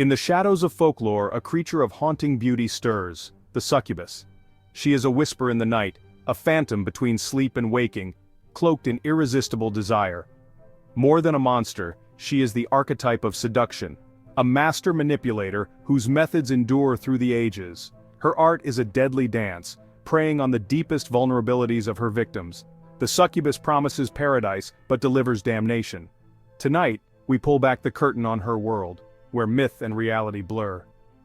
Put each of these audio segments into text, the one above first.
In the shadows of folklore, a creature of haunting beauty stirs, the succubus. She is a whisper in the night, a phantom between sleep and waking, cloaked in irresistible desire. More than a monster, she is the archetype of seduction, a master manipulator whose methods endure through the ages. Her art is a deadly dance, preying on the deepest vulnerabilities of her victims. The succubus promises paradise but delivers damnation. Tonight, we pull back the curtain on her world, where myth and reality blur.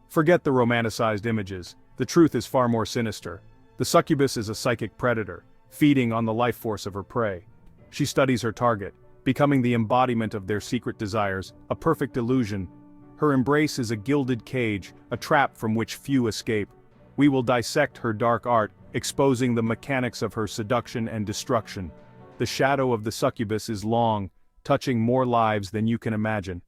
Forget the romanticized images, the truth is far more sinister. The succubus is a psychic predator, feeding on the life force of her prey. She studies her target, becoming the embodiment of their secret desires, a perfect illusion. Her embrace is a gilded cage, a trap from which few escape. We will dissect her dark art, exposing the mechanics of her seduction and destruction. The shadow of the succubus is long, touching more lives than you can imagine.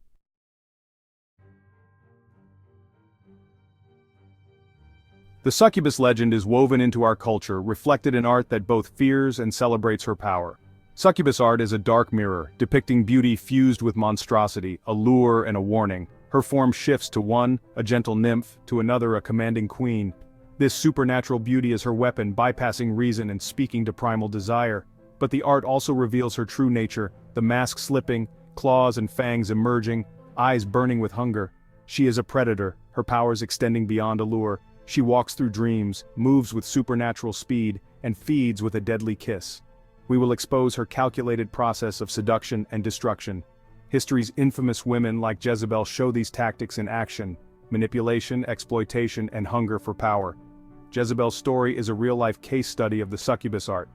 The succubus legend is woven into our culture, reflected in art that both fears and celebrates her power. Succubus art is a dark mirror, depicting beauty fused with monstrosity, a lure and a warning. Her form shifts to one, a gentle nymph, to another, a commanding queen. This supernatural beauty is her weapon, bypassing reason and speaking to primal desire. But the art also reveals her true nature, the mask slipping, claws and fangs emerging, eyes burning with hunger. She is a predator, her powers extending beyond allure. She walks through dreams, moves with supernatural speed, and feeds with a deadly kiss. We will expose her calculated process of seduction and destruction. History's infamous women like Jezebel show these tactics in action: manipulation, exploitation, and hunger for power. Jezebel's story is a real-life case study of the succubus art.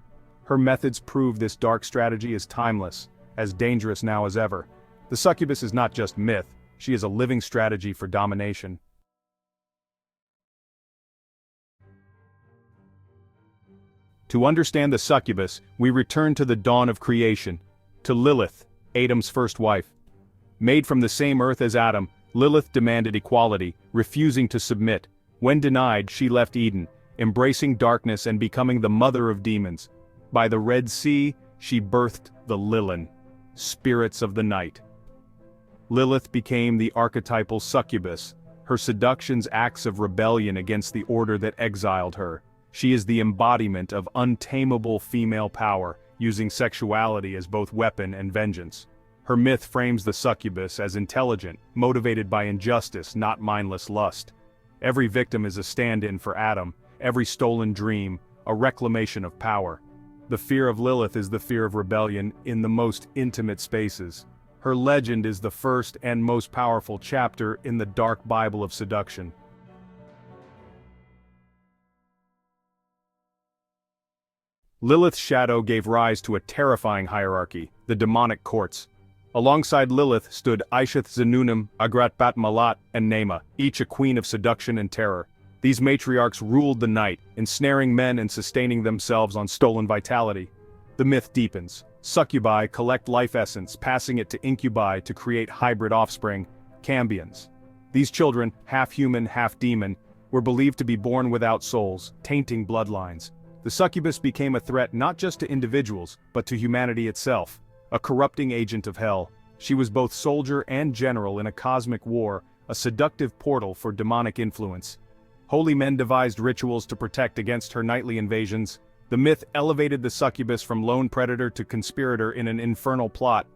Her methods prove this dark strategy is timeless, as dangerous now as ever. The succubus is not just myth, she is a living strategy for domination. To understand the succubus, we return to the dawn of creation, to Lilith, Adam's first wife. Made from the same earth as Adam, Lilith demanded equality, refusing to submit. When denied, she left Eden, embracing darkness and becoming the mother of demons. By the Red Sea, she birthed the Lilin, spirits of the night. Lilith became the archetypal succubus, her seductions acts of rebellion against the order that exiled her. She is the embodiment of untamable female power, using sexuality as both weapon and vengeance. Her myth frames the succubus as intelligent, motivated by injustice, not mindless lust. Every victim is a stand-in for Adam, every stolen dream, a reclamation of power. The fear of Lilith is the fear of rebellion in the most intimate spaces. Her legend is the first and most powerful chapter in the dark Bible of seduction. Lilith's shadow gave rise to a terrifying hierarchy, the demonic courts. Alongside Lilith stood Ishith Zenunum, Agrat Bat Malat, and Nema, each a queen of seduction and terror. These matriarchs ruled the night, ensnaring men and sustaining themselves on stolen vitality. The myth deepens. Succubi collect life essence, passing it to incubi to create hybrid offspring, cambions. These children, half human, half demon, were believed to be born without souls, tainting bloodlines. The succubus became a threat not just to individuals, but to humanity itself, a corrupting agent of hell. She was both soldier and general in a cosmic war, a seductive portal for demonic influence. Holy men devised rituals to protect against her nightly invasions. The myth elevated the succubus from lone predator to conspirator in an infernal plot.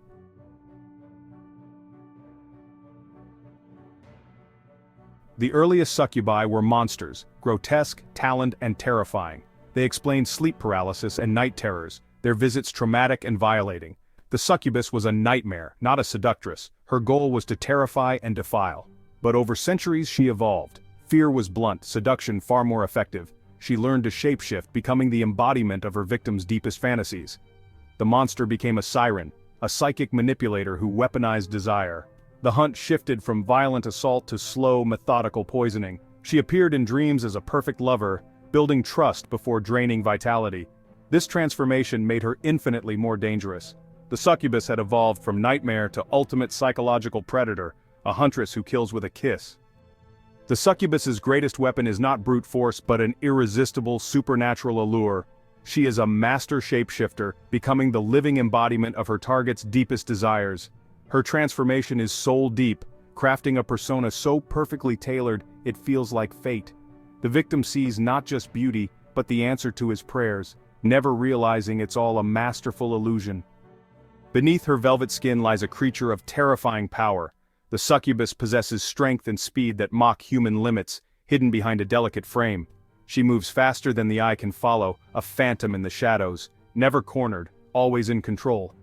The earliest succubi were monsters, grotesque, taloned, and terrifying. They explained sleep paralysis and night terrors, their visits traumatic and violating. The succubus was a nightmare, not a seductress. Her goal was to terrify and defile. But over centuries she evolved. Fear was blunt, seduction far more effective. She learned to shapeshift, becoming the embodiment of her victim's deepest fantasies. The monster became a siren, a psychic manipulator who weaponized desire. The hunt shifted from violent assault to slow, methodical poisoning. She appeared in dreams as a perfect lover, building trust before draining vitality. This transformation made her infinitely more dangerous. The succubus had evolved from nightmare to ultimate psychological predator, a huntress who kills with a kiss. The succubus's greatest weapon is not brute force but an irresistible supernatural allure. She is a master shapeshifter, becoming the living embodiment of her target's deepest desires. Her transformation is soul deep, crafting a persona so perfectly tailored it feels like fate. The victim sees not just beauty, but the answer to his prayers, never realizing it's all a masterful illusion. Beneath her velvet skin lies a creature of terrifying power. The succubus possesses strength and speed that mock human limits, hidden behind a delicate frame. She moves faster than the eye can follow, a phantom in the shadows, never cornered, always in control.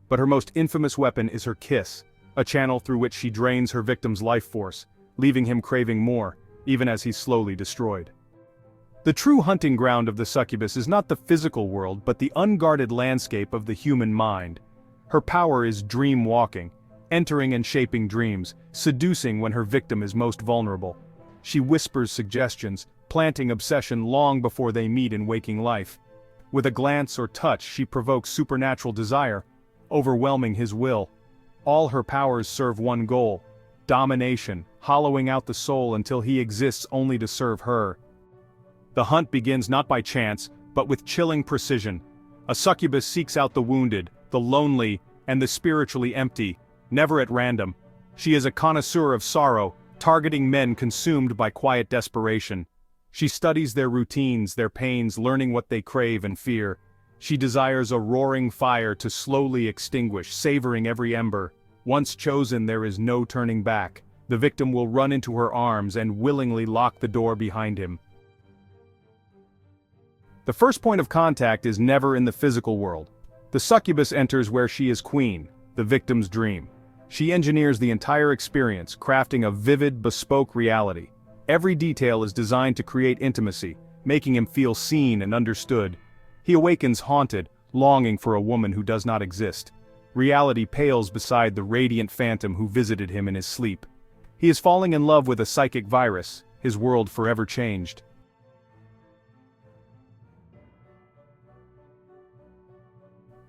But her most infamous weapon is her kiss, a channel through which she drains her victim's life force, leaving him craving more, even as he's slowly destroyed. The true hunting ground of the succubus is not the physical world but the unguarded landscape of the human mind. Her power is dream walking, entering and shaping dreams, seducing when her victim is most vulnerable. She whispers suggestions, planting obsession long before they meet in waking life. With a glance or touch she provokes supernatural desire, overwhelming his will. All her powers serve one goal: domination, hollowing out the soul until he exists only to serve her. The hunt begins not by chance, but with chilling precision. A succubus seeks out the wounded, the lonely, and the spiritually empty, never at random. She is a connoisseur of sorrow, targeting men consumed by quiet desperation. She studies their routines, their pains, learning what they crave and fear. She desires a roaring fire to slowly extinguish, savoring every ember. Once chosen, there is no turning back. The victim will run into her arms and willingly lock the door behind him. The first point of contact is never in the physical world. The succubus enters where she is queen, the victim's dream. She engineers the entire experience, crafting a vivid, bespoke reality. Every detail is designed to create intimacy, making him feel seen and understood. He awakens haunted, longing for a woman who does not exist. Reality pales beside the radiant phantom who visited him in his sleep. He is falling in love with a psychic virus, his world forever changed.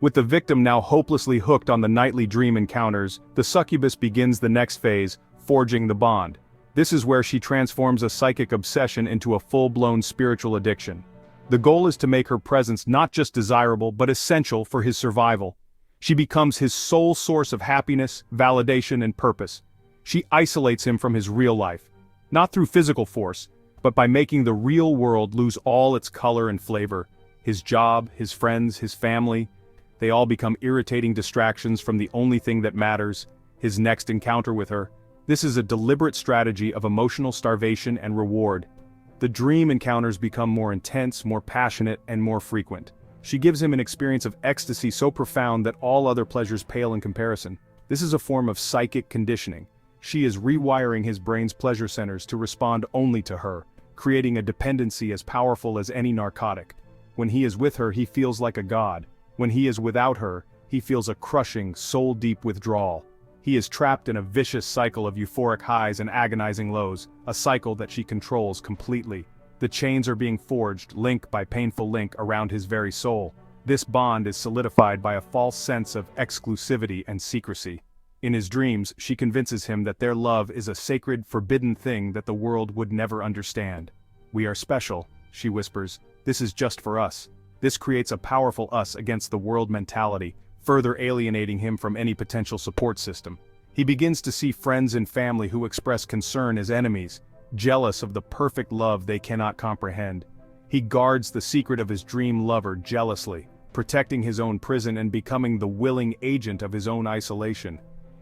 With the victim now hopelessly hooked on the nightly dream encounters, the succubus begins the next phase, forging the bond. This is where she transforms a psychic obsession into a full-blown spiritual addiction. The goal is to make her presence not just desirable but essential for his survival. She becomes his sole source of happiness, validation, and purpose. She isolates him from his real life, not through physical force, but by making the real world lose all its color and flavor. His job, his friends, his family, they all become irritating distractions from the only thing that matters, his next encounter with her. This is a deliberate strategy of emotional starvation and reward. The dream encounters become more intense, more passionate, and more frequent. She gives him an experience of ecstasy so profound that all other pleasures pale in comparison. This is a form of psychic conditioning. She is rewiring his brain's pleasure centers to respond only to her, creating a dependency as powerful as any narcotic. When he is with her, he feels like a god. When he is without her, he feels a crushing, soul-deep withdrawal. He is trapped in a vicious cycle of euphoric highs and agonizing lows, a cycle that she controls completely. The chains are being forged, link by painful link, around his very soul. This bond is solidified by a false sense of exclusivity and secrecy. In his dreams, she convinces him that their love is a sacred, forbidden thing that the world would never understand. "We are special," she whispers. "This is just for us." This creates a powerful us against the world mentality, further alienating him from any potential support system. He begins to see friends and family who express concern as enemies, jealous of the perfect love they cannot comprehend. He guards the secret of his dream lover jealously, protecting his own prison and becoming the willing agent of his own isolation.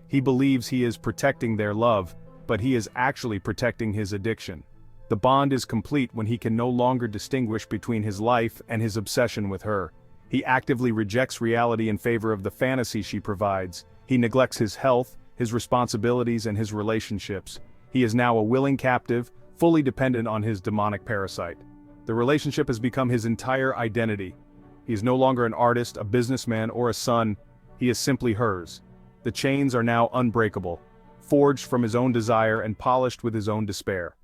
He believes he is protecting their love, but he is actually protecting his addiction. The bond is complete when he can no longer distinguish between his life and his obsession with her. He actively rejects reality in favor of the fantasy she provides. He neglects his health, his responsibilities, and his relationships. He is now a willing captive, fully dependent on his demonic parasite. The relationship has become his entire identity. He is no longer an artist, a businessman, or a son. He is simply hers. The chains are now unbreakable, forged from his own desire and polished with his own despair.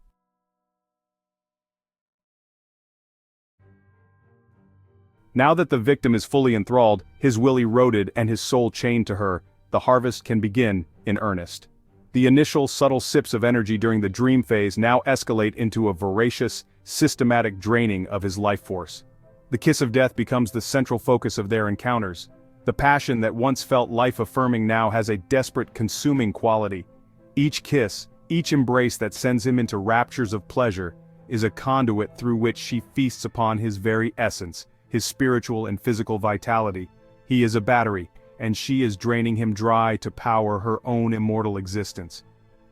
Now that the victim is fully enthralled, his will eroded and his soul chained to her, the harvest can begin in earnest. The initial subtle sips of energy during the dream phase now escalate into a voracious, systematic draining of his life force. The kiss of death becomes the central focus of their encounters. The passion that once felt life-affirming now has a desperate, consuming quality. Each kiss, each embrace that sends him into raptures of pleasure, is a conduit through which she feasts upon his very essence, his spiritual and physical vitality. He is a battery, and she is draining him dry to power her own immortal existence.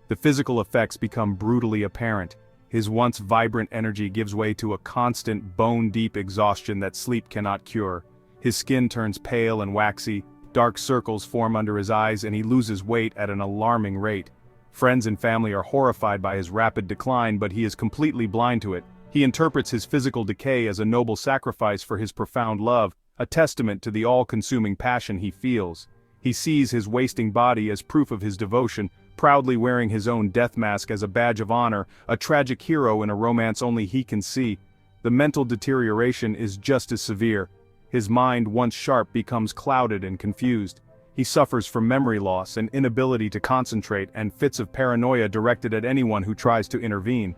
The physical effects become brutally apparent. His once vibrant energy gives way to a constant, bone-deep exhaustion that sleep cannot cure. His skin turns pale and waxy, dark circles form under his eyes, and he loses weight at an alarming rate. Friends and family are horrified by his rapid decline, but he is completely blind to it. He interprets his physical decay as a noble sacrifice for his profound love, a testament to the all-consuming passion he feels. He sees his wasting body as proof of his devotion, proudly wearing his own death mask as a badge of honor, a tragic hero in a romance only he can see. The mental deterioration is just as severe. His mind, once sharp, becomes clouded and confused. He suffers from memory loss and inability to concentrate and fits of paranoia directed at anyone who tries to intervene.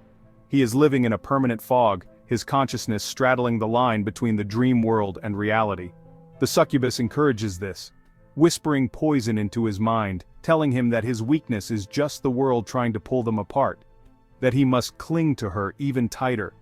He is living in a permanent fog, his consciousness straddling the line between the dream world and reality. The succubus encourages this, whispering poison into his mind, telling him that his weakness is just the world trying to pull them apart, that he must cling to her even tighter.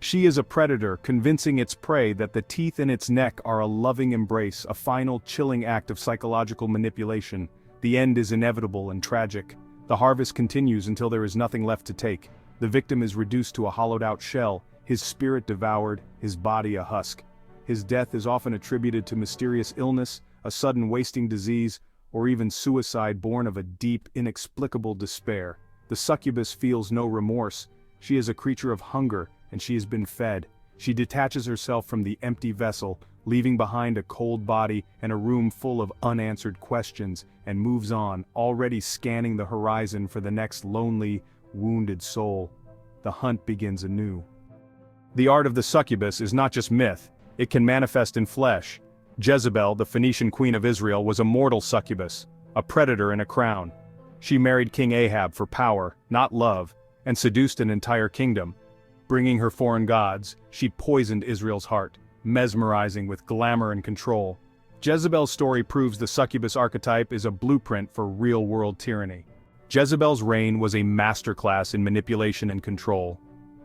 She is a predator, convincing its prey that the teeth in its neck are a loving embrace, a final chilling act of psychological manipulation. The end is inevitable and tragic. The harvest continues until there is nothing left to take. The victim is reduced to a hollowed-out shell, his spirit devoured, his body a husk. His death is often attributed to mysterious illness, a sudden wasting disease, or even suicide born of a deep, inexplicable despair. The succubus feels no remorse. She is a creature of hunger, and she has been fed. She detaches herself from the empty vessel, leaving behind a cold body and a room full of unanswered questions, and moves on, already scanning the horizon for the next lonely, wounded soul. The hunt begins anew. The art of the succubus is not just myth, it can manifest in flesh. Jezebel, the Phoenician queen of Israel, was a mortal succubus, a predator in a crown. She married King Ahab for power, not love, and seduced an entire kingdom. Bringing her foreign gods, she poisoned Israel's heart, mesmerizing with glamour and control. Jezebel's story proves the succubus archetype is a blueprint for real-world tyranny. Jezebel's reign was a masterclass in manipulation and control.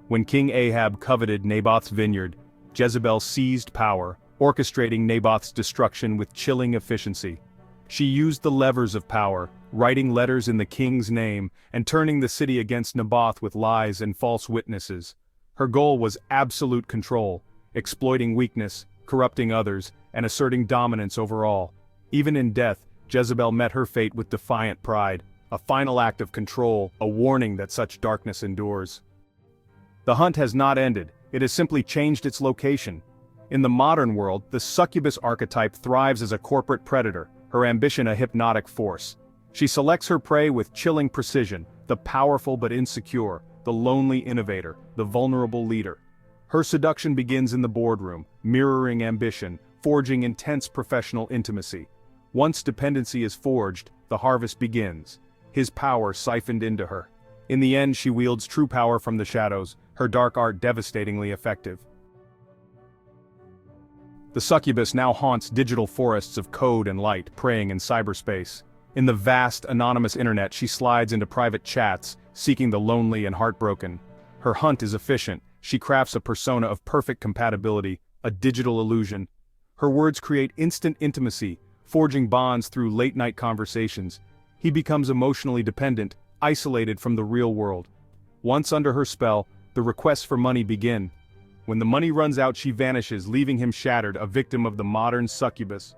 When King Ahab coveted Naboth's vineyard, Jezebel seized power, orchestrating Naboth's destruction with chilling efficiency. She used the levers of power, writing letters in the king's name, and turning the city against Naboth with lies and false witnesses. Her goal was absolute control, exploiting weakness, corrupting others, and asserting dominance over all. Even in death, Jezebel met her fate with defiant pride, a final act of control, a warning that such darkness endures. The hunt has not ended, it has simply changed its location. In the modern world, the succubus archetype thrives as a corporate predator, her ambition a hypnotic force. She selects her prey with chilling precision, the powerful but insecure, the lonely innovator, the vulnerable leader. Her seduction begins in the boardroom, mirroring ambition, forging intense professional intimacy. Once dependency is forged, the harvest begins, his power siphoned into her. In the end, she wields true power from the shadows, her dark art devastatingly effective. The succubus now haunts digital forests of code and light, preying in cyberspace. In the vast, anonymous internet, she slides into private chats, seeking the lonely and heartbroken. Her hunt is efficient, she crafts a persona of perfect compatibility, a digital illusion. Her words create instant intimacy, forging bonds through late-night conversations. He becomes emotionally dependent, isolated from the real world. Once under her spell, the requests for money begin. When the money runs out, she vanishes, leaving him shattered, a victim of the modern succubus.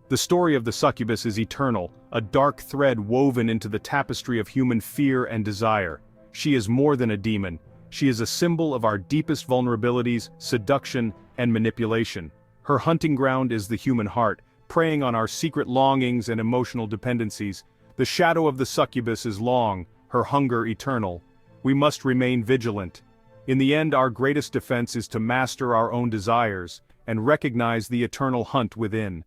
The story of the succubus is eternal, a dark thread woven into the tapestry of human fear and desire. She is more than a demon. She is a symbol of our deepest vulnerabilities, seduction, and manipulation. Her hunting ground is the human heart, preying on our secret longings and emotional dependencies. The shadow of the succubus is long, her hunger eternal. We must remain vigilant. In the end, our greatest defense is to master our own desires and recognize the eternal hunt within.